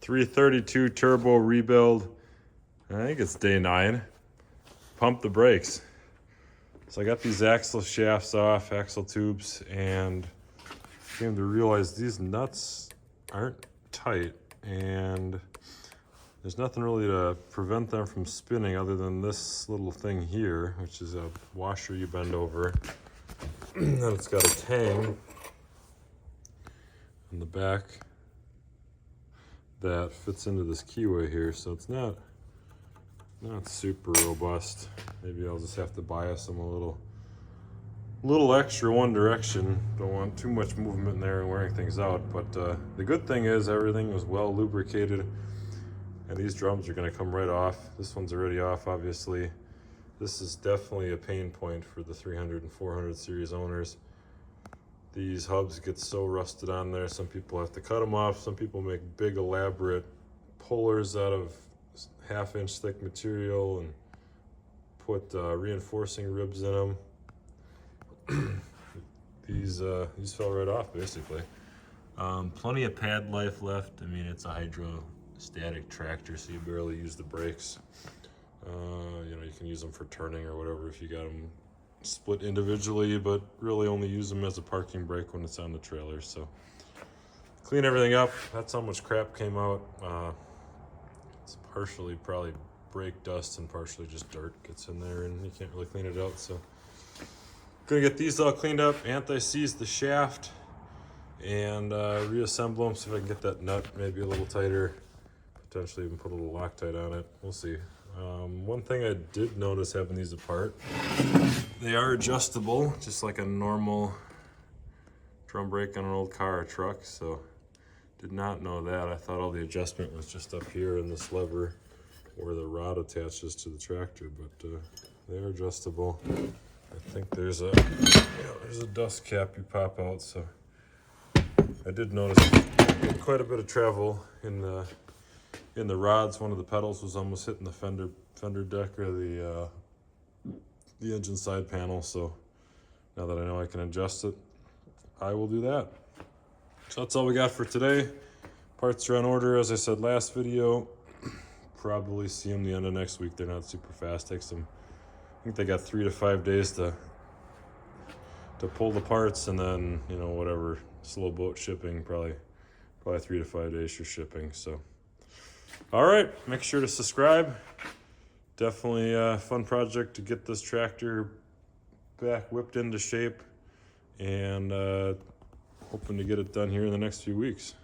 332 turbo rebuild. I think it's day 9. Pump the brakes. So I got these axle shafts off, axle tubes, and came to realize these nuts aren't tight, and there's nothing really to prevent them from spinning other than this little thing here, which is a washer you bend over. And it's got a tang in the back that fits into this keyway here, so it's not super robust. Maybe I'll just have to bias them a little extra one direction. Don't want too much movement in there and wearing things out, but the good thing is everything was well lubricated, and these drums are going to come right off. This one's already off, obviously. This is definitely a pain point for the 300 and 400 series owners. These hubs get so rusted on there, some people have to cut them off. Some people make big elaborate pullers out of half-inch thick material and put reinforcing ribs in them. These fell right off, basically. Plenty of pad life left. I mean, it's a hydrostatic tractor, so you barely use the brakes. You know, you can use them for turning or whatever if you got them split individually, but really only use them as a parking brake when it's on the trailer. So clean everything up. That's how much crap came out. It's partially probably brake dust and partially just dirt gets in there, and you can't really clean it out. So gonna get these all cleaned up, anti-seize the shaft, and reassemble them, see if I can get that nut maybe a little tighter, potentially even put a little Loctite on it. We'll see. One thing I did notice having these apart, they are adjustable just like a normal drum brake on an old car or truck, so did not know that. I thought all the adjustment was just up here in this lever where the rod attaches to the tractor, but they are adjustable. I think there's a dust cap you pop out, so I did notice quite a bit of travel in the rods. One of the pedals was almost hitting the fender deck or the engine side panel, so now that I know I can adjust it, I will do that. So that's all we got for today. Parts are on order, as I said last video. Probably see them the end of next week. They're not super fast. Takes them, I think they got 3 to 5 days to pull the parts, and then, you know, whatever, slow boat shipping, probably 3 to 5 days for shipping. So all right, make sure to subscribe. Definitely a fun project to get this tractor back whipped into shape, and hoping to get it done here in the next few weeks.